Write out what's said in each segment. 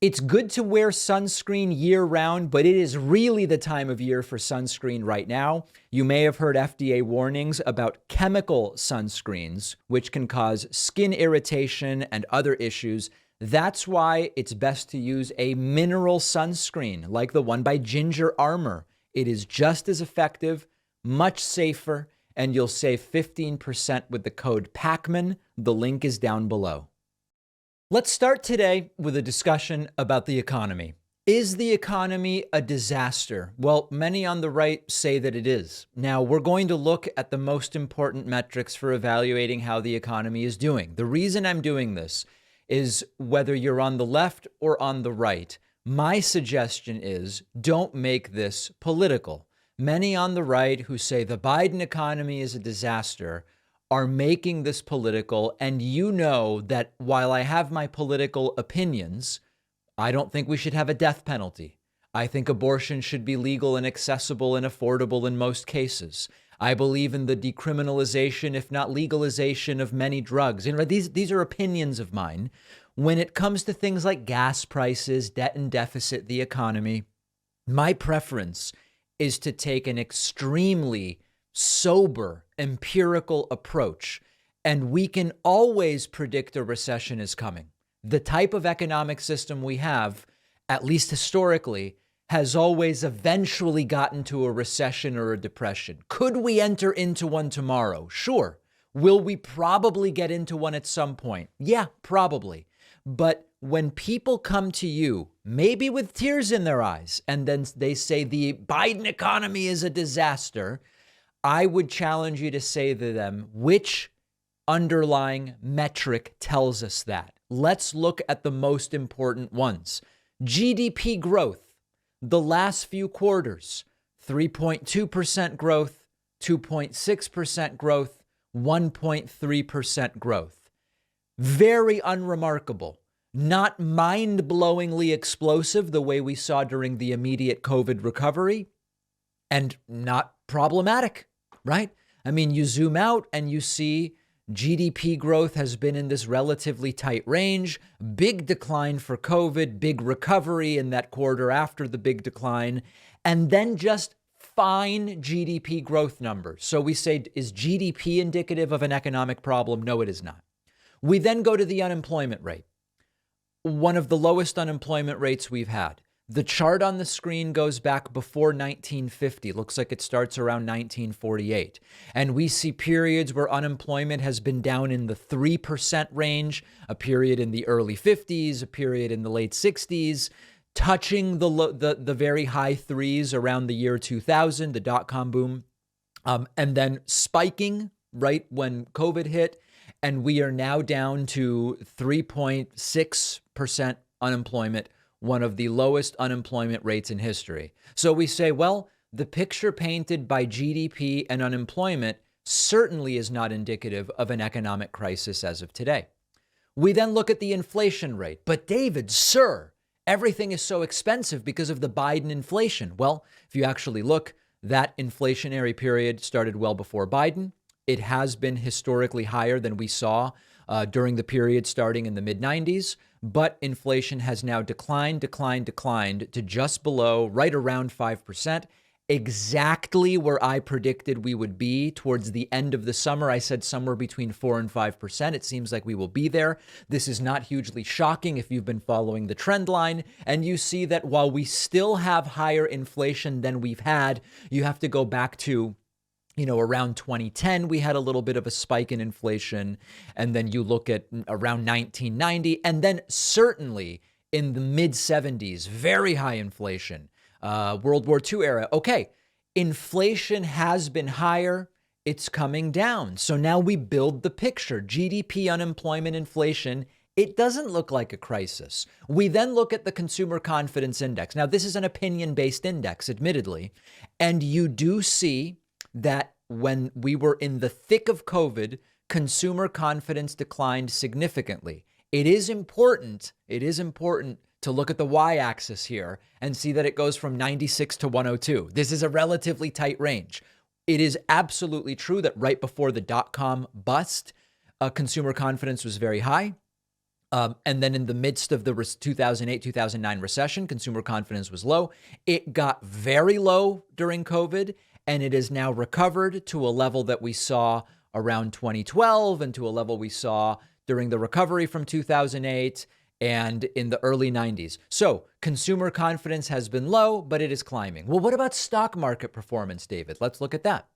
It's good to wear sunscreen year round, but it is really the time of year for sunscreen right now. You may have heard FDA warnings about chemical sunscreens, which can cause skin irritation and other issues. That's why it's best to use a mineral sunscreen like the one by Ginger Armor. It is just as effective, much safer, and you'll save 15% with the code PACMAN. The link is down below. Let's start today with a discussion about the economy. Is the economy a disaster? Well, many on the right say that it is. Now, we're going to look at the most important metrics for evaluating how the economy is doing. The reason I'm doing this is whether you're on the left or on the right. My suggestion is don't make this political. Many on the right who say the Biden economy is a disaster are making this political, and you know that while I have my political opinions, I don't think we should have a death penalty. I think abortion should be legal and accessible and affordable in most cases. I believe in the decriminalization, if not legalization, of many drugs. And these are opinions of mine. When it comes to things like gas prices, debt and deficit, the economy, my preference is to take an extremely sober, empirical approach, and we can always predict a recession is coming. The type of economic system we have, at least historically, has always eventually gotten to a recession or a depression. Could we enter into one tomorrow? Sure. Will we probably get into one at some point? Yeah, probably. But when people come to you, maybe with tears in their eyes, and then they say the Biden economy is a disaster, I would challenge you to say to them, which underlying metric tells us that? Let's look at the most important ones. GDP growth, the last few quarters, 3.2% growth, 2.6% growth, 1.3% growth. Very unremarkable, not mind-blowingly explosive the way we saw during the immediate COVID recovery, and not problematic. Right? I mean, you zoom out and you see GDP growth has been in this relatively tight range, big decline for COVID, big recovery in that quarter after the big decline, and then just fine GDP growth numbers. So we say, is GDP indicative of an economic problem? No, it is not. We then go to the unemployment rate, one of the lowest unemployment rates we've had. The chart on the screen goes back before 1950. Looks like it starts around 1948. And we see periods where unemployment has been down in the 3% range, a period in the early 50s, a period in the late 60s, touching the very high threes around the year 2000, the dot-com boom, and then spiking right when COVID hit. And we are now down to 3.6% unemployment, one of the lowest unemployment rates in history. So we say, well, the picture painted by GDP and unemployment certainly is not indicative of an economic crisis as of today. We then look at the inflation rate. But David, sir, everything is so expensive because of the Biden inflation. Well, if you actually look, that inflationary period started well before Biden. It has been historically higher than we saw during the period starting in the mid-90s. But inflation has now declined to just below, right around 5%, exactly where I predicted we would be towards the end of the summer. I said somewhere between 4 and 5%. It seems like we will be there. This is not hugely shocking if you've been following the trend line. And you see that while we still have higher inflation than we've had, you have to go back to around 2010, we had a little bit of a spike in inflation. And then you look at around 1990, and then certainly in the mid 70s, very high inflation, World War II era. Okay, inflation has been higher. It's coming down. So now we build the picture. GDP, unemployment, inflation. It doesn't look like a crisis. We then look at the Consumer Confidence Index. Now, this is an opinion-based index, admittedly, and you do see that when we were in the thick of COVID, consumer confidence declined significantly. It is important to look at the y-axis here and see that it goes from 96 to 102. This is a relatively tight range. It is absolutely true that right before the dot-com bust, consumer confidence was very high. And then in the midst of the 2008-2009 recession, consumer confidence was low. It got very low during COVID, and it has now recovered to a level that we saw around 2012 and to a level we saw during the recovery from 2008 and in the early 90s. So consumer confidence has been low, but it is climbing. Well, what about stock market performance, David? Let's look at that.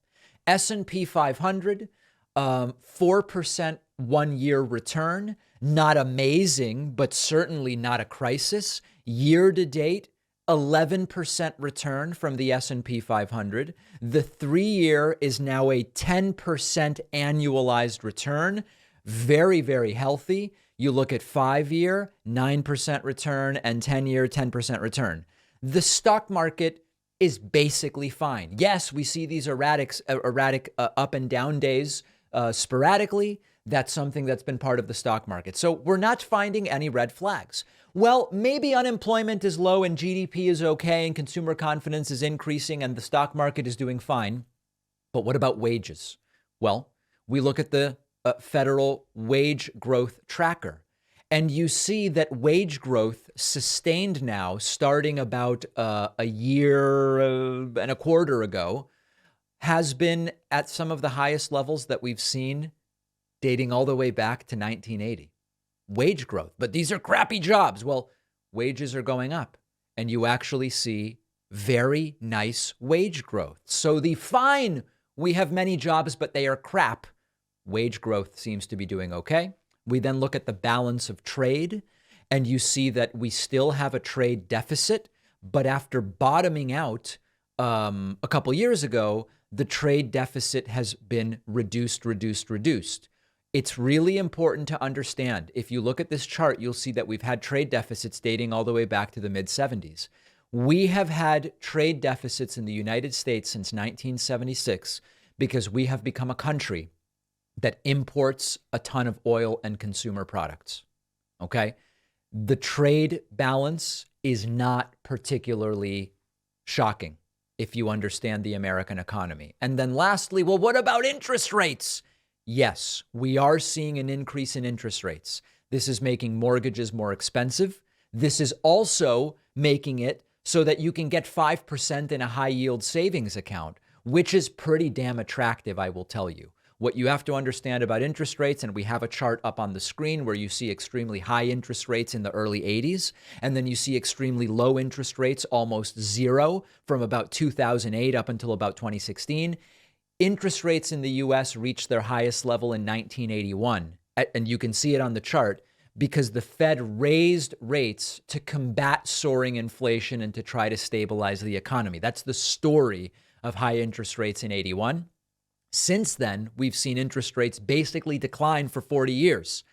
S&P 500, 4% one-year return. Not amazing, but certainly not a crisis. Year to date, 11% return from the S&P 500. The 3-year is now a 10% annualized return. Very, very healthy. You look at 5-year, 9% return, and 10-year, 10% return. The stock market is basically fine. Yes, we see these erratic up and down days sporadically. That's something that's been part of the stock market. So we're not finding any red flags. Well, maybe unemployment is low and GDP is okay and consumer confidence is increasing and the stock market is doing fine. But what about wages? Well, we look at the federal wage growth tracker, and you see that wage growth sustained now starting about a year and a quarter ago has been at some of the highest levels that we've seen dating all the way back to 1980. Wage growth. But these are crappy jobs. Well, wages are going up and you actually see very nice wage growth. So the fine, we have many jobs, but they are crap. Wage growth seems to be doing okay. We then look at the balance of trade and you see that we still have a trade deficit, but after bottoming out a couple years ago, the trade deficit has been reduced. It's really important to understand. If you look at this chart, you'll see that we've had trade deficits dating all the way back to the mid-70s. We have had trade deficits in the United States since 1976 because we have become a country that imports a ton of oil and consumer products. Okay? The trade balance is not particularly shocking if you understand the American economy. And then lastly, well, what about interest rates? Yes, we are seeing an increase in interest rates. This is making mortgages more expensive. This is also making it so that you can get 5% in a high yield savings account, which is pretty damn attractive, I will tell you. What you have to understand about interest rates, and we have a chart up on the screen where you see extremely high interest rates in the early 80s, and then you see extremely low interest rates, almost zero, from about 2008 up until about 2016. Interest rates in the US reached their highest level in 1981, and you can see it on the chart because the Fed raised rates to combat soaring inflation and to try to stabilize the economy. That's the story of high interest rates in 81. Since then, we've seen interest rates basically decline for 40 years,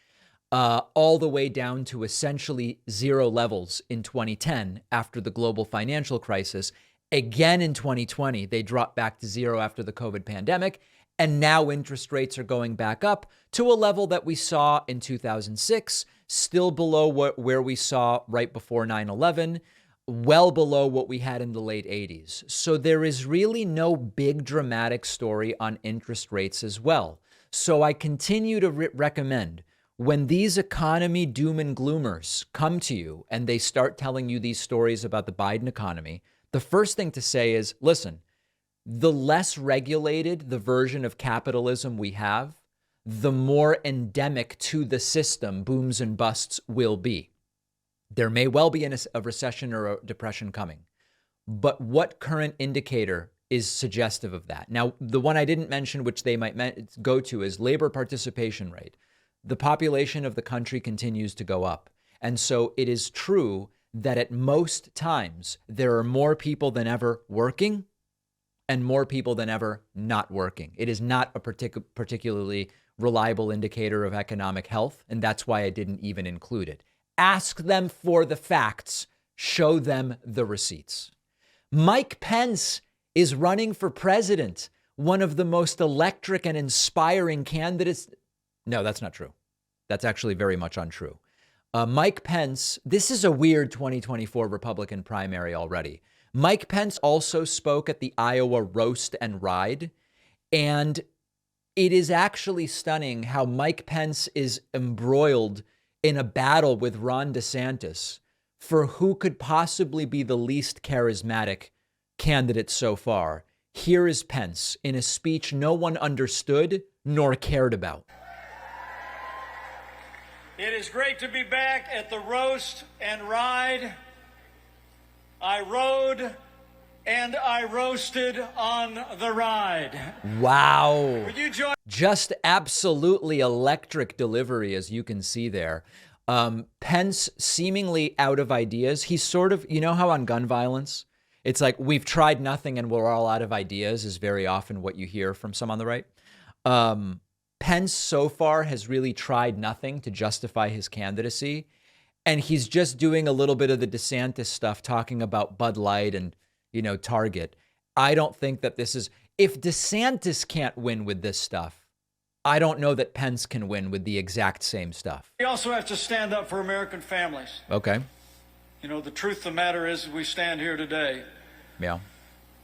all the way down to essentially zero levels in 2010 after the global financial crisis. Again in 2020, they dropped back to zero after the COVID pandemic. And now interest rates are going back up to a level that we saw in 2006, still below where we saw right before 9/11. Well below what we had in the late 80s. So there is really no big dramatic story on interest rates as well. So I continue to recommend when these economy doom and gloomers come to you and they start telling you these stories about the Biden economy, the first thing to say is, listen, the less regulated the version of capitalism we have, the more endemic to the system booms and busts will be. There may well be a recession or a depression coming, but what current indicator is suggestive of that? Now, the one I didn't mention, which they might go to, is labor participation rate. The population of the country continues to go up. And so it is true that at most times there are more people than ever working and more people than ever not working. It is not a particularly reliable indicator of economic health, and that's why I didn't even include it. Ask them for the facts. Show them the receipts. Mike Pence is running for president, one of the most electric and inspiring candidates. No, that's not true. That's actually very much untrue. Mike Pence, this is a weird 2024 Republican primary already. Mike Pence also spoke at the Iowa Roast and Ride, and it is actually stunning how Mike Pence is embroiled in a battle with Ron DeSantis for who could possibly be the least charismatic candidate so far. Here is Pence in a speech no one understood nor cared about. It is great to be back at the Roast and Ride. I rode and I roasted on the ride. Wow. Would you join? Just absolutely electric delivery, as you can see there. Pence seemingly out of ideas. He's sort of, you know how on gun violence, it's like we've tried nothing and we're all out of ideas is very often what you hear from some on the right. Pence so far has really tried nothing to justify his candidacy. And he's just doing a little bit of the DeSantis stuff, talking about Bud Light and, Target. I don't think that this is, if DeSantis can't win with this stuff, I don't know that Pence can win with the exact same stuff. We also have to stand up for American families. Okay. The truth of the matter is we stand here today. Yeah.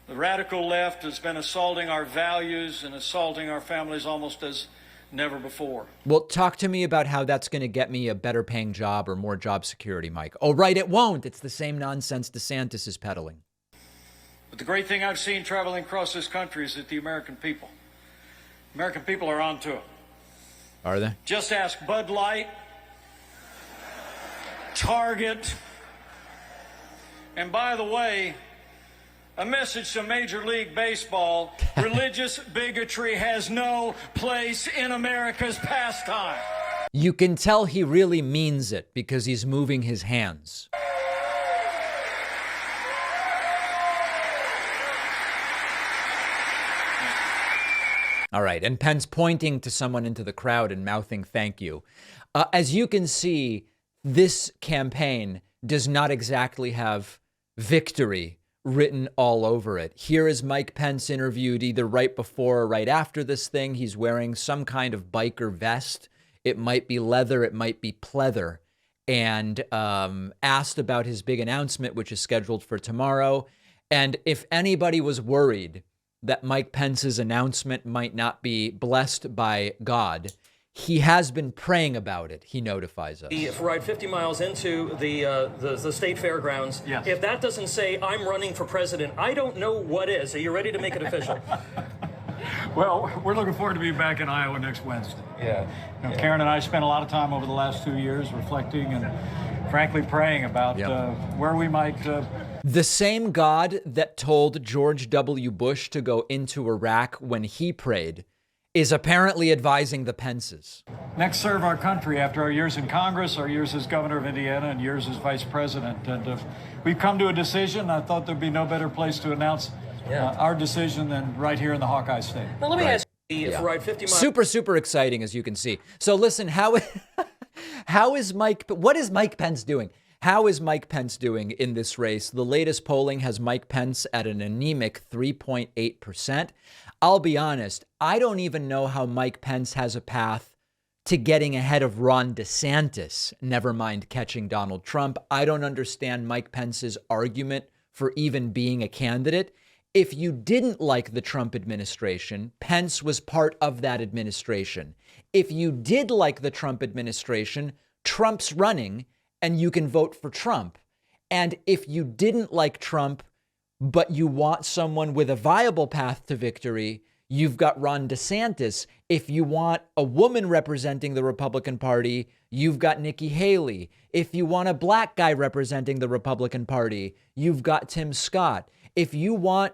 The radical left has been assaulting our values and assaulting our families almost as never before. Well, talk to me about how that's going to get me a better paying job or more job security, Mike. Oh, right, it won't. It's the same nonsense DeSantis is peddling. But the great thing I've seen traveling across this country is that the American people are onto it. Are they? Just ask Bud Light, Target, and by the way, a message to Major League Baseball, religious bigotry has no place in America's pastime. You can tell he really means it because he's moving his hands. All right, and Pence pointing to someone into the crowd and mouthing thank you. As you can see, this campaign does not exactly have victory written all over it. Here is Mike Pence interviewed either right before or right after this thing. He's wearing some kind of biker vest. It might be leather, it might be pleather. And asked about his big announcement, which is scheduled for tomorrow. And if anybody was worried that Mike Pence's announcement might not be blessed by God, he has been praying about it, he notifies us. If we ride 50 miles into the state fairgrounds, yes. If that doesn't say I'm running for president, I don't know what is. Are you ready to make it official? Well, we're looking forward to being back in Iowa next Wednesday. Yeah. Karen and I spent a lot of time over the last 2 years reflecting and frankly praying about where we might... The same God that told George W. Bush to go into Iraq when he prayed is apparently advising the Pences. Next serve our country after our years in Congress, our years as governor of Indiana, and years as vice president. And we've come to a decision. I thought there'd be no better place to announce our decision than right here in the Hawkeye State. Now, let me ask you, if we ride 50 miles... Super exciting, as you can see. So listen, what is Mike Pence doing? How is Mike Pence doing in this race? The latest polling has Mike Pence at an anemic 3.8%. I'll be honest, I don't even know how Mike Pence has a path to getting ahead of Ron DeSantis, never mind catching Donald Trump. I don't understand Mike Pence's argument for even being a candidate. If you didn't like the Trump administration, Pence was part of that administration. If you did like the Trump administration, Trump's running, and you can vote for Trump. And if you didn't like Trump, but you want someone with a viable path to victory, you've got Ron DeSantis. If you want a woman representing the Republican Party, you've got Nikki Haley. If you want a black guy representing the Republican Party, you've got Tim Scott. If you want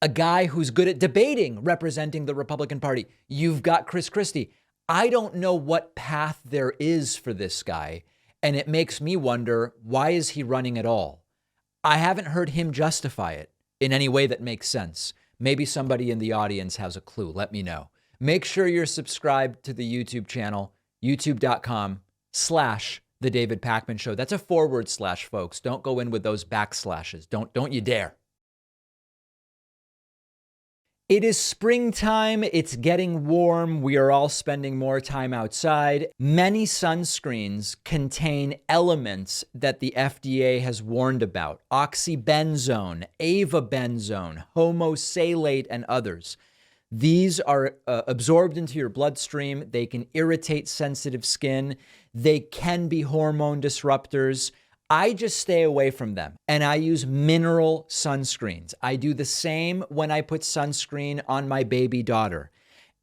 a guy who's good at debating representing the Republican Party, you've got Chris Christie. I don't know what path there is for this guy. And it makes me wonder, why is he running at all? I haven't heard him justify it in any way that makes sense. Maybe somebody in the audience has a clue. Let me know. Make sure you're subscribed to the YouTube channel, youtube.com/The David Pakman Show. That's a /, folks. Don't go in with those backslashes. Don't you dare. It is springtime. It's getting warm. We are all spending more time outside. Many sunscreens contain elements that the FDA has warned about: oxybenzone, avobenzone, homosalate, and others. These are absorbed into your bloodstream. They can irritate sensitive skin. They can be hormone disruptors. I just stay away from them, and I use mineral sunscreens. I do the same when I put sunscreen on my baby daughter.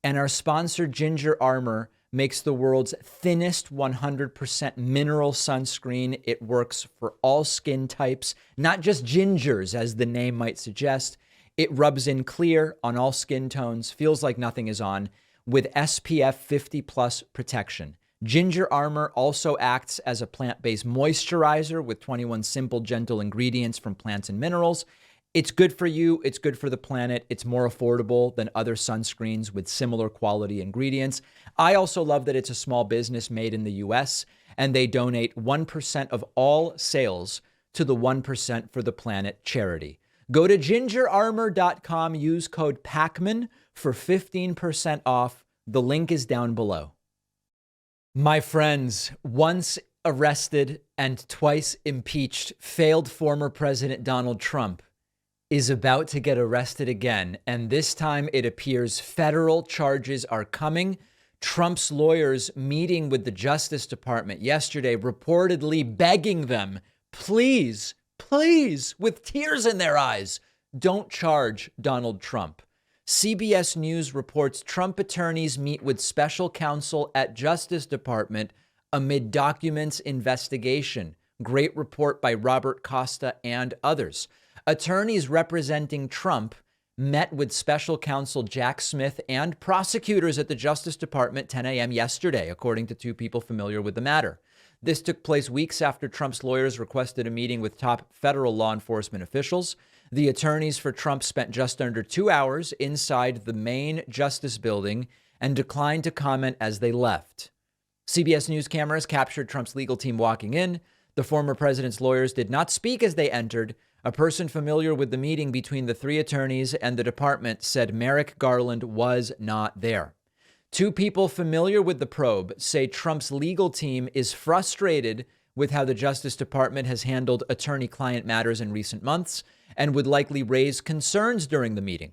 And our sponsor, Ginger Armor, makes the world's thinnest 100% mineral sunscreen. It works for all skin types, not just gingers, as the name might suggest. It rubs in clear on all skin tones, feels like nothing is on, with SPF 50 plus protection. Ginger Armor also acts as a plant-based moisturizer with 21 simple, gentle ingredients from plants and minerals. It's good for you. It's good for the planet. It's more affordable than other sunscreens with similar quality ingredients. I also love that it's a small business made in the US, and they donate 1% of all sales to the 1% for the Planet charity. Go to gingerarmor.com, use code PACMAN for 15% off. The link is down below. My friends, once arrested and twice impeached, failed former President Donald Trump is about to get arrested again. And this time it appears federal charges are coming. Trump's lawyers meeting with the Justice Department yesterday, reportedly begging them, please, with tears in their eyes, don't charge Donald Trump. CBS News reports Trump attorneys meet with special counsel at Justice Department amid documents investigation. Great report by Robert Costa and others. Attorneys representing Trump met with special counsel Jack Smith and prosecutors at the Justice Department 10 a.m. yesterday, according to two people familiar with the matter. This took place weeks after Trump's lawyers requested a meeting with top federal law enforcement officials. The attorneys for Trump spent just under 2 hours inside the main Justice building and declined to comment as they left. CBS News cameras captured Trump's legal team walking in. The former president's lawyers did not speak as they entered. A person familiar with the meeting between the three attorneys and the department said Merrick Garland was not there. Two people familiar with the probe say Trump's legal team is frustrated with how the Justice Department has handled attorney-client matters in recent months and would likely raise concerns during the meeting.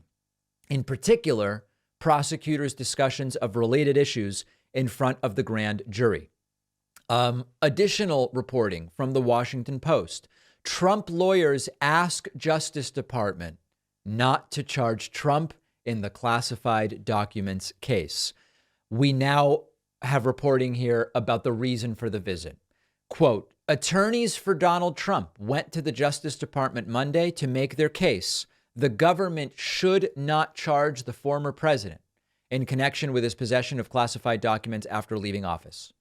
In particular, prosecutors' discussions of related issues in front of the grand jury. Additional reporting from the Washington Post. Trump lawyers ask Justice Department not to charge Trump in the classified documents case. We now have reporting here about the reason for the visit. Quote, attorneys for Donald Trump went to the Justice Department Monday to make their case. The government should not charge the former president in connection with his possession of classified documents after leaving office.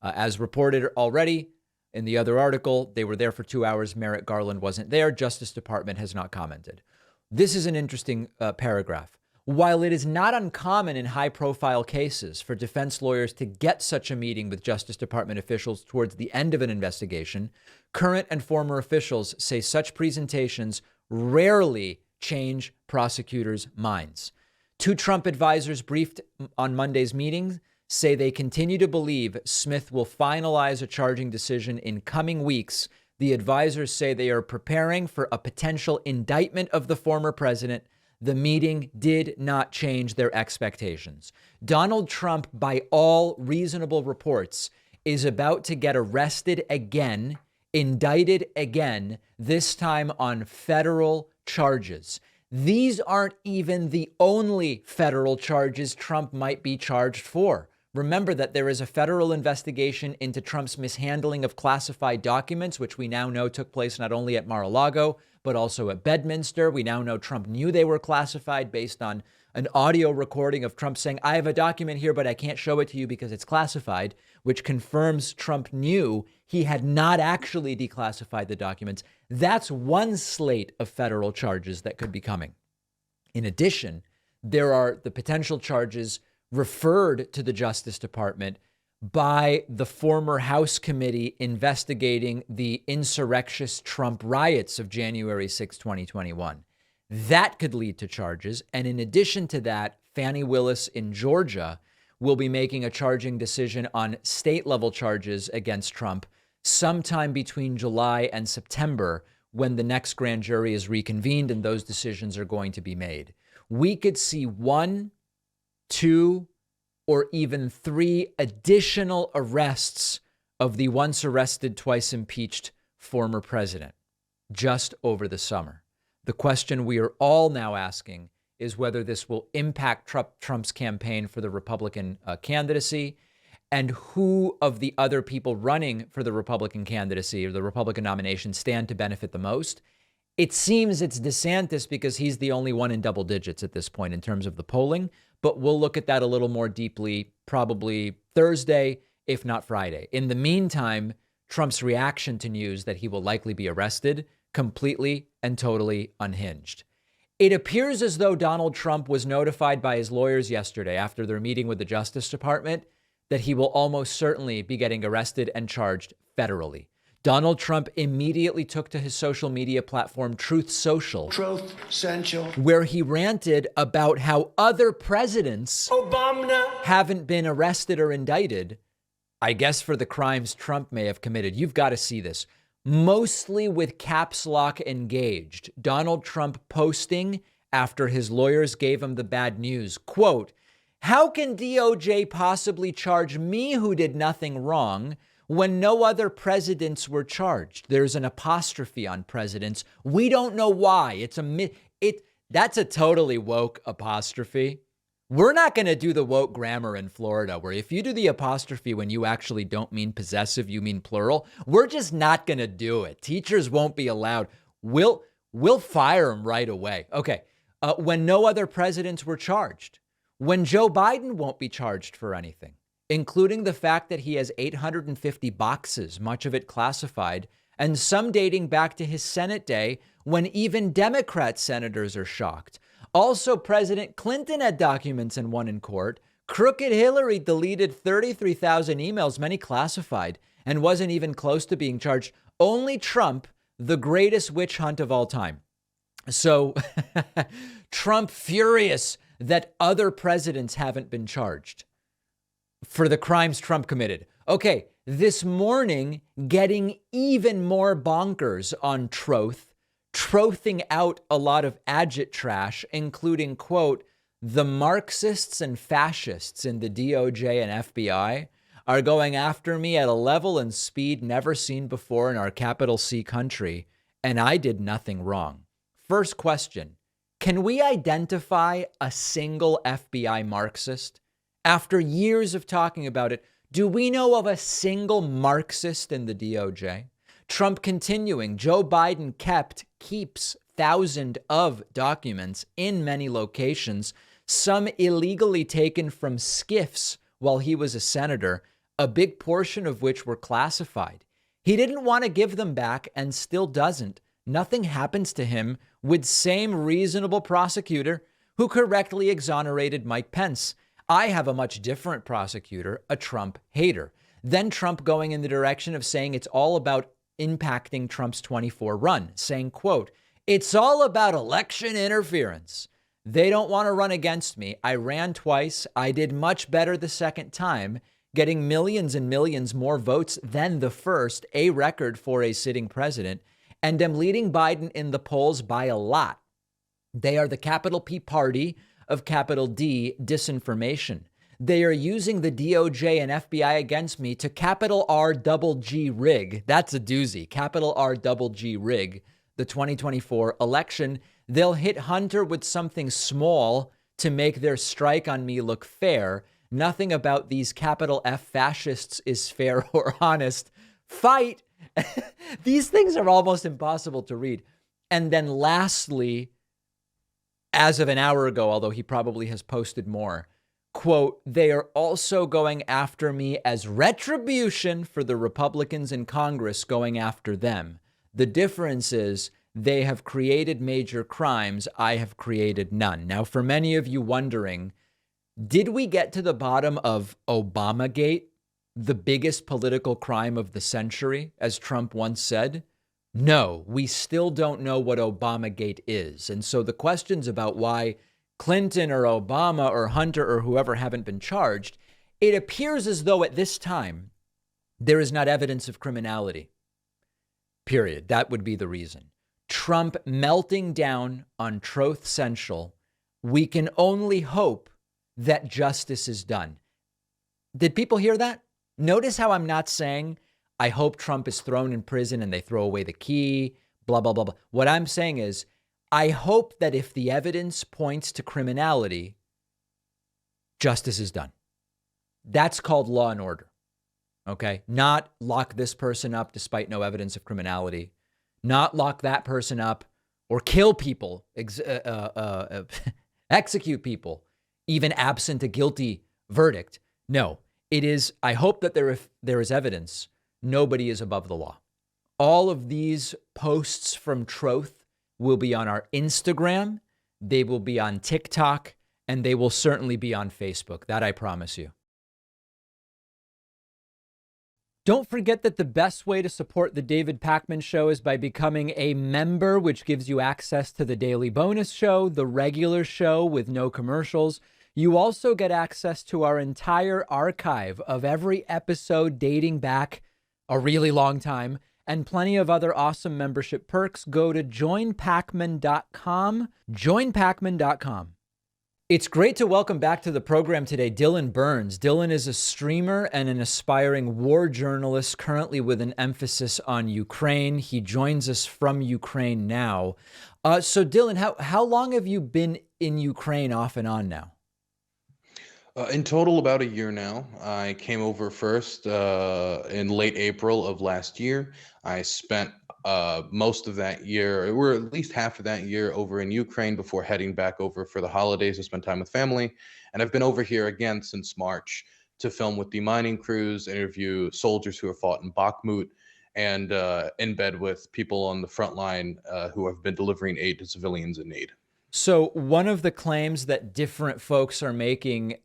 As reported already in the other article, they were there for 2 hours. Merrick Garland wasn't there. Justice Department has not commented. This is an interesting paragraph. While it is not uncommon in high-profile cases for defense lawyers to get such a meeting with Justice Department officials towards the end of an investigation, current and former officials say such presentations rarely change prosecutors' minds. Two Trump advisors briefed on Monday's meeting say they continue to believe Smith will finalize a charging decision in coming weeks. The advisors say they are preparing for a potential indictment of the former president. The meeting did not change their expectations. Donald Trump, by all reasonable reports, is about to get arrested again, indicted again, this time on federal charges. These aren't even the only federal charges Trump might be charged for. Remember that there is a federal investigation into Trump's mishandling of classified documents, which we now know took place not only at Mar-a-Lago, but also at Bedminster. We now know Trump knew they were classified based on an audio recording of Trump saying, I have a document here, but I can't show it to you because it's classified, which confirms Trump knew he had not actually declassified the documents. That's one slate of federal charges that could be coming. In addition, there are the potential charges referred to the Justice Department by the former House committee investigating the insurrectious Trump riots of January 6, 2021. That could lead to charges. And in addition to that, Fani Willis in Georgia will be making a charging decision on state-level charges against Trump sometime between July and September, when the next grand jury is reconvened and those decisions are going to be made. We could see one 2 or even 3 additional arrests of the once arrested, twice impeached former president just over the summer. The question we are all now asking is whether this will impact Trump's campaign for the Republican candidacy, and who of the other people running for the Republican candidacy or the Republican nomination stand to benefit the most. It seems it's DeSantis because he's the only one in double digits at this point in terms of the polling, but we'll look at that a little more deeply probably Thursday, if not Friday. In the meantime, Trump's reaction to news that he will likely be arrested, completely and totally unhinged. It appears as though Donald Trump was notified by his lawyers yesterday after their meeting with the Justice Department that he will almost certainly be getting arrested and charged federally. Donald Trump immediately took to his social media platform, Truth Social, where he ranted about how other presidents haven't been arrested or indicted, I guess for the crimes Trump may have committed. You've got to see this. Mostly with caps lock engaged. Donald Trump posting after his lawyers gave him the bad news, quote, "How can DOJ possibly charge me who did nothing wrong when no other presidents were charged?" There's an apostrophe on presidents. We don't know why. That's a totally woke apostrophe. We're not going to do the woke grammar in Florida, where if you do the apostrophe when you actually don't mean possessive, you mean plural. We're just not going to do it. Teachers won't be allowed. We'll fire them right away. Okay. When no other presidents were charged, when Joe Biden won't be charged for anything, including the fact that he has 850 boxes, much of it classified, and some dating back to his Senate day when even Democrat senators are shocked. Also, President Clinton had documents and won in court. Crooked Hillary deleted 33,000 emails, many classified, and wasn't even close to being charged. Only Trump, the greatest witch hunt of all time. So Trump furious that other presidents haven't been charged for the crimes Trump committed. Okay, this morning, getting even more bonkers on trothing out a lot of agit trash, including, quote, "The Marxists and fascists in the DOJ and FBI are going after me at a level and speed never seen before in our capital C country, and I did nothing wrong." First question, can we identify a single FBI Marxist? After years of talking about it, do we know of a single Marxist in the DOJ? Trump continuing, Joe Biden keeps thousands of documents in many locations, some illegally taken from skiffs while he was a senator, a big portion of which were classified. He didn't want to give them back and still doesn't. Nothing happens to him with same reasonable prosecutor who correctly exonerated Mike Pence. I have a much different prosecutor, a Trump hater. Then Trump going in the direction of saying it's all about impacting Trump's 24 run, saying, quote, "It's all about election interference. They don't want to run against me. I ran twice. I did much better the second time, getting millions and millions more votes than the first, a record for a sitting president, and am leading Biden in the polls by a lot. They are the capital P party of capital D disinformation. They are using the DOJ and FBI against me to capital R double G rig." That's a doozy. Capital R double G rig the 2024 election. They'll hit Hunter with something small to make their strike on me look fair. Nothing about these capital F fascists is fair or honest. Fight. These things are almost impossible to read. And then lastly, as of an hour ago, although he probably has posted more, quote, "They are also going after me as retribution for the Republicans in Congress going after them. The difference is they have created major crimes. I have created none." Now, for many of you wondering, did we get to the bottom of Obamagate, the biggest political crime of the century, as Trump once said? No, we still don't know what Obamagate is. And so the questions about why Clinton or Obama or Hunter or whoever haven't been charged, it appears as though at this time there is not evidence of criminality. Period. That would be the reason. Trump melting down on Truth Central. We can only hope that justice is done. Did people hear that? Notice how I'm not saying, I hope Trump is thrown in prison and they throw away the key, blah, blah, blah, blah. What I'm saying is, I hope that if the evidence points to criminality, justice is done. That's called law and order. Okay? Not lock this person up despite no evidence of criminality. Not lock that person up or kill people, execute people, even absent a guilty verdict. No, it is, I hope that there is evidence. Nobody is above the law. All of these posts from Troth will be on our Instagram. They will be on TikTok, and they will certainly be on Facebook. That I promise you. Don't forget that the best way to support the David Pakman Show is by becoming a member, which gives you access to the daily bonus show, the regular show with no commercials. You also get access to our entire archive of every episode dating back a really long time and plenty of other awesome membership perks. Go to joinpakman.com, joinpakman.com. It's great to welcome back to the program today Dylan Burns. Dylan is a streamer and an aspiring war journalist, currently with an emphasis on Ukraine. He joins us from Ukraine now. So Dylan, how long have you been in Ukraine off and on now? In total, about a year now. I came over first in late April of last year. I spent most of that year, or at least half of that year, over in Ukraine before heading back over for the holidays to spend time with family. And I've been over here again since March to film with demining crews, interview soldiers who have fought in Bakhmut, and in bed with people on the front line who have been delivering aid to civilians in need. So one of the claims that different folks are making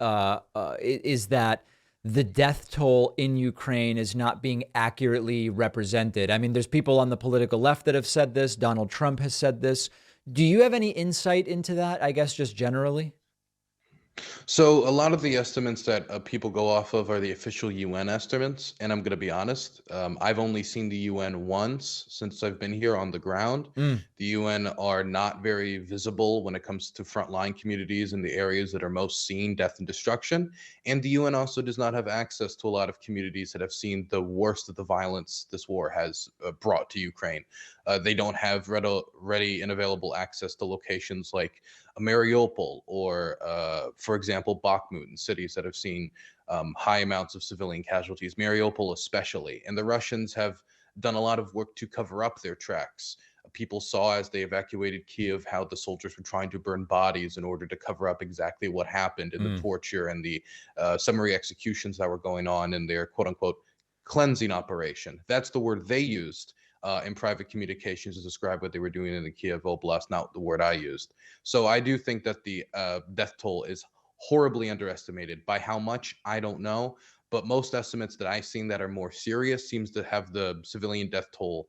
is that the death toll in Ukraine is not being accurately represented. I mean, there's people on the political left that have said this. Donald Trump has said this. Do you have any insight into that, I guess, just generally? So a lot of the estimates that people go off of are the official UN estimates, and I'm going to be honest, I've only seen the UN once since I've been here on the ground. The UN are not very visible when it comes to frontline communities in the areas that are most seeing death and destruction, and the UN also does not have access to a lot of communities that have seen the worst of the violence this war has brought to Ukraine. They don't have ready and available access to locations like Mariupol or, for example, Bakhmut, and cities that have seen high amounts of civilian casualties, Mariupol especially. And the Russians have done a lot of work to cover up their tracks. People saw as they evacuated Kiev how the soldiers were trying to burn bodies in order to cover up exactly what happened and the torture and the summary executions that were going on in their quote-unquote cleansing operation. That's the word they used in private communications to describe what they were doing in the Kiev Oblast, not the word I used. So I do think that the death toll is horribly underestimated. By how much, I don't know. But most estimates that I've seen that are more serious seems to have the civilian death toll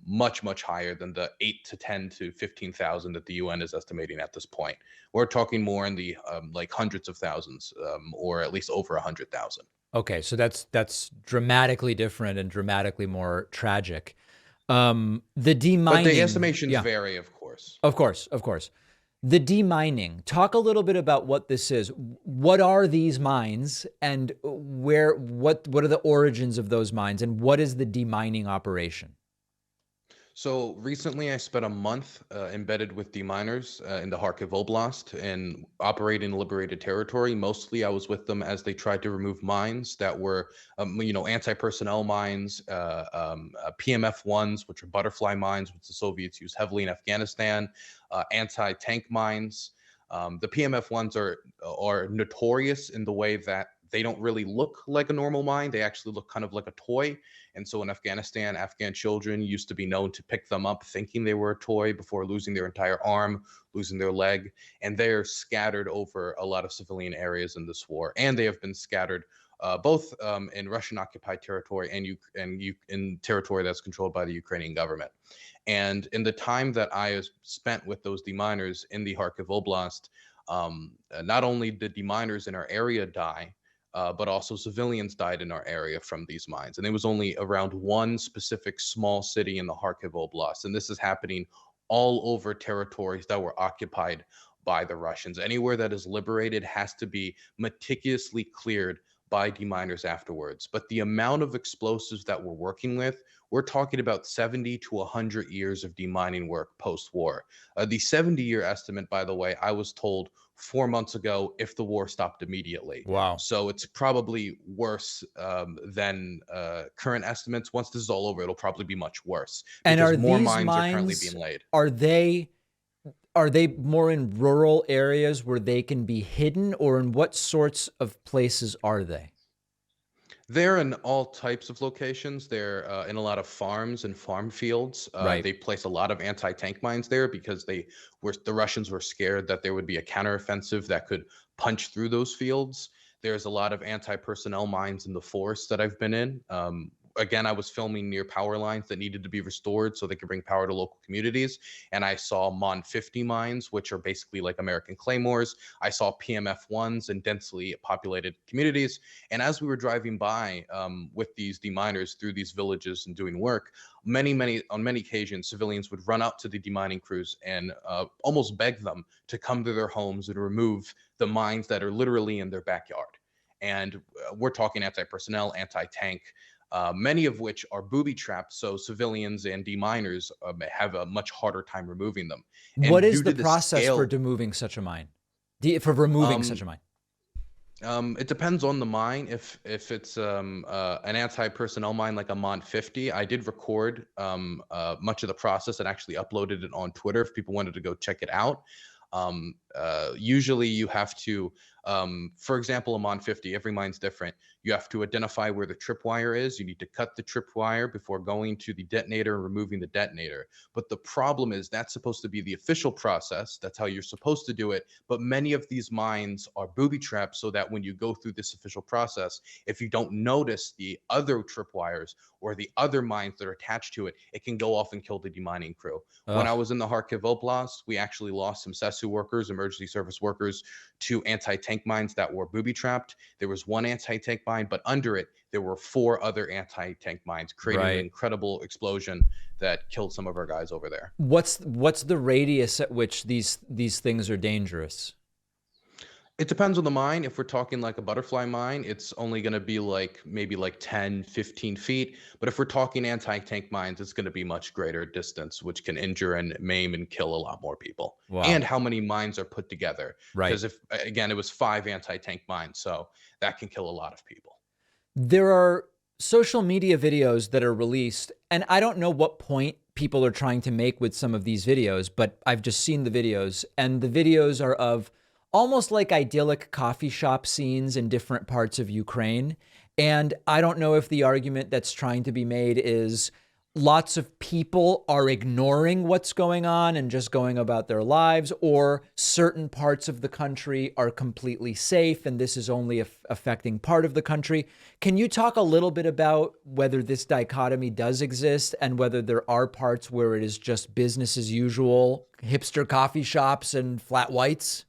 much, much higher than the 8 to 10 to 15,000 that the UN is estimating at this point. We're talking more in the like hundreds of thousands, or at least over 100,000. Okay, so that's dramatically different and dramatically more tragic. The demining, but the estimations vary, of course. Of course. The demining. Talk a little bit about what this is. What are these mines, and what are the origins of those mines, and what is the demining operation? So recently I spent a month embedded with deminers in the Kharkiv Oblast and operating in liberated territory. Mostly I was with them as they tried to remove mines that were, anti-personnel mines, PMF-1s, which are butterfly mines, which the Soviets used heavily in Afghanistan, anti-tank mines. The PMF-1s are notorious in the way that they don't really look like a normal mine. They actually look kind of like a toy. And so in Afghanistan, Afghan children used to be known to pick them up thinking they were a toy before losing their entire arm, losing their leg. And they're scattered over a lot of civilian areas in this war. And they have been scattered both in Russian-occupied territory and in territory that's controlled by the Ukrainian government. And in the time that I spent with those deminers in the Kharkiv Oblast, not only did deminers in our area die, but also civilians died in our area from these mines. And it was only around one specific small city in the Kharkiv Oblast. And this is happening all over territories that were occupied by the Russians. Anywhere that is liberated has to be meticulously cleared by deminers afterwards. But the amount of explosives that we're working with, we're talking about 70 to 100 years of demining work post-war. The 70-year estimate, by the way, I was told 4 months ago if the war stopped immediately. Wow. So it's probably worse than current estimates. Once this is all over, it'll probably be much worse And because are more these mines are currently mines, being laid. are they more in rural areas where they can be hidden, or in what sorts of places are they? They're in all types of locations. They're in a lot of farms and farm fields. Right. They place a lot of anti-tank mines there because the Russians were scared that there would be a counteroffensive that could punch through those fields. There's a lot of anti-personnel mines in the forest that I've been in. Again, I was filming near power lines that needed to be restored so they could bring power to local communities. And I saw Mon 50 mines, which are basically like American claymores. I saw PMF-1s in densely populated communities. And as we were driving by with these deminers through these villages and doing work, on many occasions, civilians would run out to the demining crews and almost beg them to come to their homes and remove the mines that are literally in their backyard. And we're talking anti-personnel, anti-tank, many of which are booby trapped, so civilians and deminers have a much harder time removing them. And What is due the to process scale, for removing such a mine? For removing such a mine? it depends on the mine. If it's an anti-personnel mine like a Mont 50, I did record much of the process and actually uploaded it on Twitter if people wanted to go check it out. Usually you have to, for example, a Mon 50, every mine's different. You have to identify where the tripwire is. You need to cut the tripwire before going to the detonator and removing the detonator. But the problem is that's supposed to be the official process. That's how you're supposed to do it. But many of these mines are booby trapped so that when you go through this official process, if you don't notice the other tripwires or the other mines that are attached to it, it can go off and kill the demining crew. When I was in the Kharkiv Oblast, we actually lost some SESU workers, emergency service workers, to anti-tank mines that were booby trapped. There was one anti-tank mine, but under it, there were 4 other anti-tank mines, creating an incredible explosion that killed some of our guys over there. What's the radius at which these things are dangerous? It depends on the mine. If we're talking like a butterfly mine, it's only going to be maybe 10, 15 feet. But if we're talking anti-tank mines, it's going to be much greater distance, which can injure and maim and kill a lot more people. Wow. And how many mines are put together. Right. Because again, it was 5 anti-tank mines. So that can kill a lot of people. There are social media videos that are released, and I don't know what point people are trying to make with some of these videos, but I've just seen the videos, and the videos are of almost like idyllic coffee shop scenes in different parts of Ukraine. And I don't know if the argument that's trying to be made is lots of people are ignoring what's going on and just going about their lives, or certain parts of the country are completely safe and this is only affecting part of the country. Can you talk a little bit about whether this dichotomy does exist and whether there are parts where it is just business as usual, hipster coffee shops and flat whites?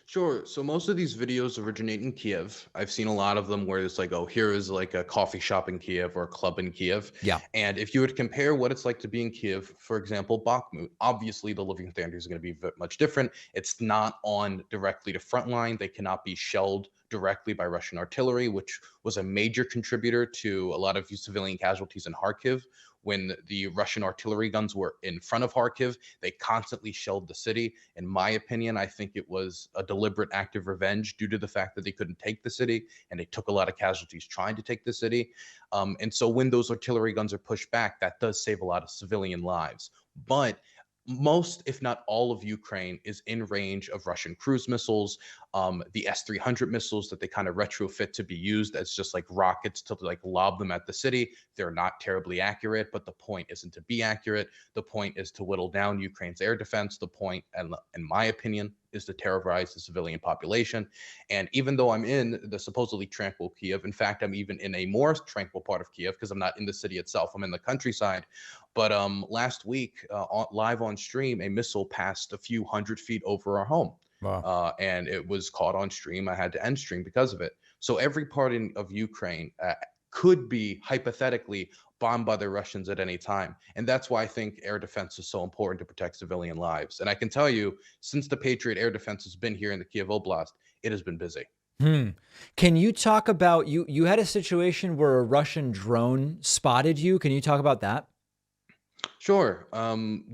Sure. So most of these videos originate in Kiev. I've seen a lot of them where it's like, oh, here is like a coffee shop in Kiev or a club in Kiev. Yeah. And if you would compare what it's like to be in Kiev, for example, Bakhmut, obviously the living standards are going to be much different. It's not on directly to frontline. They cannot be shelled directly by Russian artillery, which was a major contributor to a lot of civilian casualties in Kharkiv. When the Russian artillery guns were in front of Kharkiv, they constantly shelled the city. In my opinion, I think it was a deliberate act of revenge due to the fact that they couldn't take the city, and they took a lot of casualties trying to take the city. And so when those artillery guns are pushed back, that does save a lot of civilian lives. But most, if not all of Ukraine is in range of Russian cruise missiles, the S-300 missiles that they kind of retrofit to be used as just like rockets to like lob them at the city. They're not terribly accurate, but the point isn't to be accurate. The point is to whittle down Ukraine's air defense. The point, and in my opinion, is to terrorize the civilian population. And even though I'm in the supposedly tranquil Kiev, in fact, I'm even in a more tranquil part of Kiev because I'm not in the city itself. I'm in the countryside. But last week, live on stream, a missile passed a few hundred feet over our home. Wow. And it was caught on stream. I had to end stream because of it. So every part of Ukraine could be hypothetically bombed by the Russians at any time. And that's why I think air defense is so important to protect civilian lives. And I can tell you, since the Patriot air defense has been here in the Kiev Oblast, it has been busy. Can you talk about, you had a situation where a Russian drone spotted you. Can you talk about that? Sure.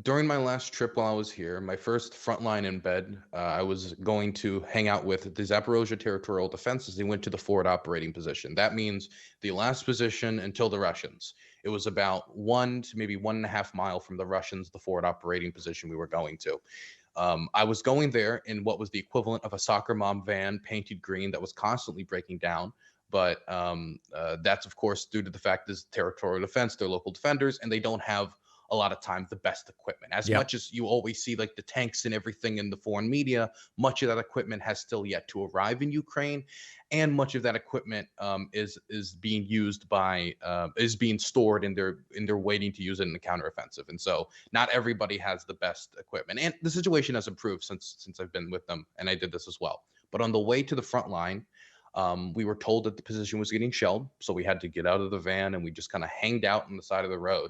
During my last trip while I was here, my first frontline in bed, I was going to hang out with the Zaporozhye Territorial Defense as they went to the forward operating position. That means the last position until the Russians. It was about 1 to maybe 1.5 miles from the Russians, the forward operating position we were going to. I was going there in what was the equivalent of a soccer mom van painted green that was constantly breaking down. But that's, of course, due to the fact this territorial defense, they're local defenders, and they don't have a lot of times the best equipment. As much as you always see like the tanks and everything in the foreign media, much of that equipment has still yet to arrive in Ukraine, and much of that equipment is being used by is being stored in their waiting to use it in the counteroffensive. And so not everybody has the best equipment. And the situation has improved since I've been with them, and I did this as well. But on the way to the front line, we were told that the position was getting shelled, so we had to get out of the van and we just kind of hanged out on the side of the road.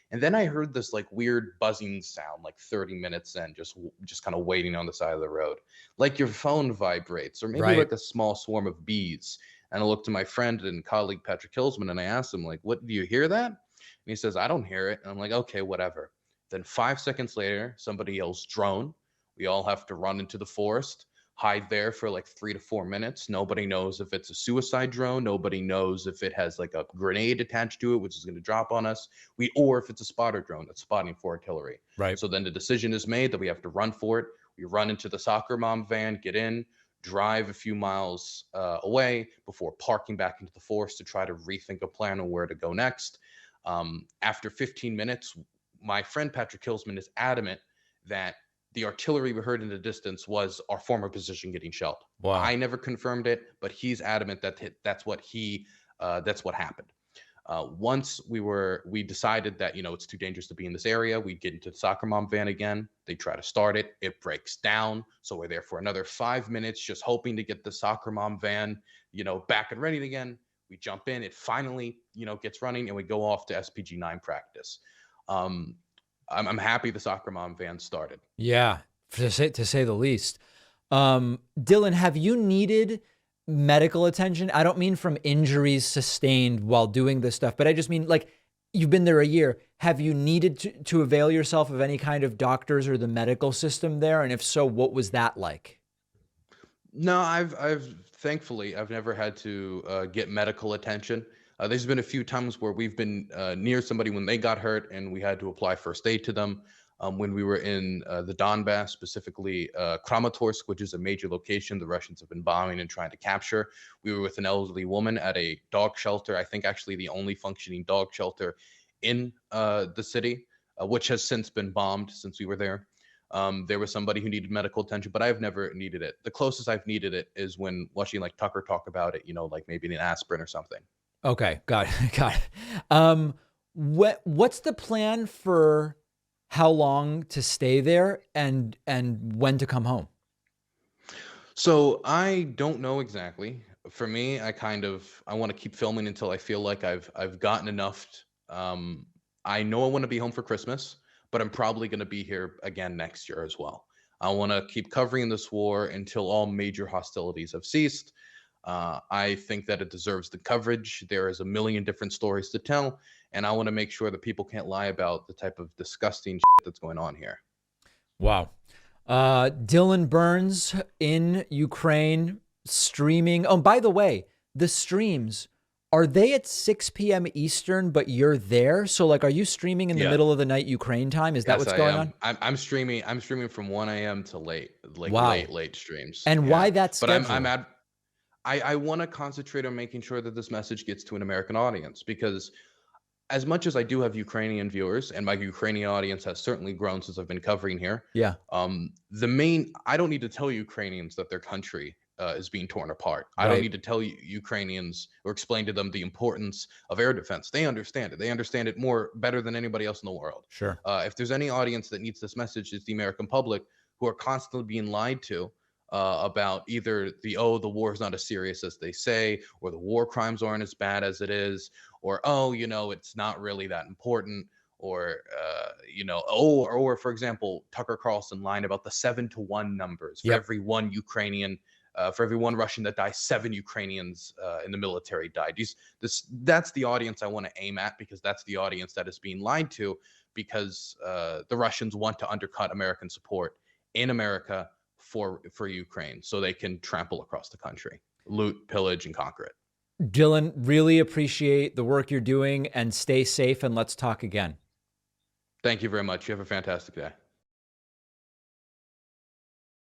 And then I heard this like weird buzzing sound, like 30 minutes in, just kind of waiting on the side of the road, like your phone vibrates, or maybe like a small swarm of bees. And I looked to my friend and colleague Patrick Hillsman, and I asked him, like, "What do you hear that?" And he says, "I don't hear it." And I'm like, "Okay, whatever." Then 5 seconds later, somebody yells "drone." We all have to run into the forest, hide there for like 3 to 4 minutes. Nobody knows if it's a suicide drone. Nobody knows if it has like a grenade attached to it, which is going to drop on us. Or if it's a spotter drone that's spotting for artillery. Right. So then the decision is made that we have to run for it. We run into the soccer mom van, get in, drive a few miles away before parking back into the forest to try to rethink a plan on where to go next. After 15 minutes, my friend Patrick Hillsman is adamant that the artillery we heard in the distance was our former position getting shelled. Wow. I never confirmed it, but he's adamant that that's what happened. Once we decided that, it's too dangerous to be in this area, we get into the soccer mom van again. They try to start it. It breaks down. So we're there for another 5 minutes, just hoping to get the soccer mom van, back and ready again. We jump in. It finally, gets running, and we go off to SPG-9 practice. I'm happy the soccer mom van started. Yeah, to say the least. Dylan, have you needed medical attention? I don't mean from injuries sustained while doing this stuff, but I just mean like you've been there a year. Have you needed to avail yourself of any kind of doctors or the medical system there? And if so, what was that like? No, I've thankfully I've never had to get medical attention. There's been a few times where we've been near somebody when they got hurt, and we had to apply first aid to them. When we were in the Donbass, specifically Kramatorsk, which is a major location the Russians have been bombing and trying to capture, we were with an elderly woman at a dog shelter. I think actually the only functioning dog shelter in the city, which has since been bombed since we were there. There was somebody who needed medical attention, but I've never needed it. The closest I've needed it is when watching like Tucker talk about it, like maybe an aspirin or something. Okay, got it. What's the plan for how long to stay there and when to come home? So I don't know exactly. For me, I want to keep filming until I feel like I've gotten enough. I know I want to be home for Christmas, but I'm probably going to be here again next year as well. I want to keep covering this war until all major hostilities have ceased. I think that it deserves the coverage. There is a million different stories to tell, and I want to make sure that people can't lie about the type of disgusting shit that's going on here. Wow. Dylan Burns in Ukraine streaming. Oh, by the way, the streams, are they at 6 p.m. Eastern, but you're there? So like, are you streaming in the middle of the night Ukraine time? Is that what's going on? I'm streaming from 1 a.m. to late streams. And why that schedule? But I want to concentrate on making sure that this message gets to an American audience, because as much as I do have Ukrainian viewers, and my Ukrainian audience has certainly grown since I've been covering here. Yeah. I don't need to tell Ukrainians that their country is being torn apart. Right. I don't need to tell Ukrainians or explain to them the importance of air defense. They understand it. They understand it better than anybody else in the world. Sure. If there's any audience that needs this message, it's the American public, who are constantly being lied to about either the war is not as serious as they say, or the war crimes aren't as bad as it is, or it's not really that important, or or for example, Tucker Carlson lying about the 7-to-1 numbers for every one Ukrainian. For every one Russian that dies, 7 Ukrainians in the military died. That's the audience I want to aim at, because that's the audience that is being lied to, because the Russians want to undercut American support in America for Ukraine, so they can trample across the country, loot, pillage, and conquer it. Dylan, really appreciate the work you're doing, and stay safe, and let's talk again. Thank you very much. You have a fantastic day.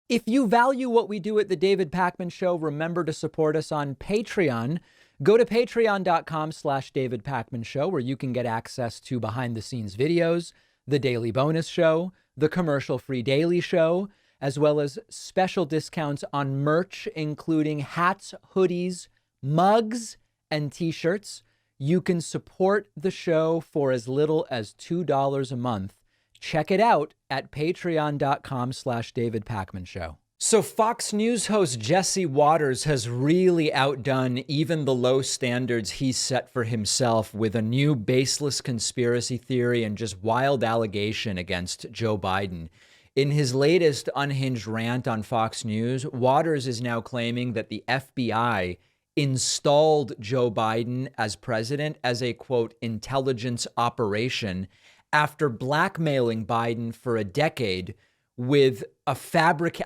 If you value what we do at The David Pakman Show, remember to support us on Patreon. Go to patreon.com/David Pakman Show, where you can get access to behind the scenes videos, the daily bonus show, the commercial-free daily show, as well as special discounts on merch, including hats, hoodies, mugs, and t-shirts. You can support the show for as little as $2 a month. Check it out at patreon.com/David Pakman Show. So Fox News host Jesse Waters has really outdone even the low standards he set for himself with a new baseless conspiracy theory and just wild allegation against Joe Biden. In his latest unhinged rant on Fox News, Waters is now claiming that the FBI installed Joe Biden as president as a, quote, intelligence operation after blackmailing Biden for a decade with a fabricated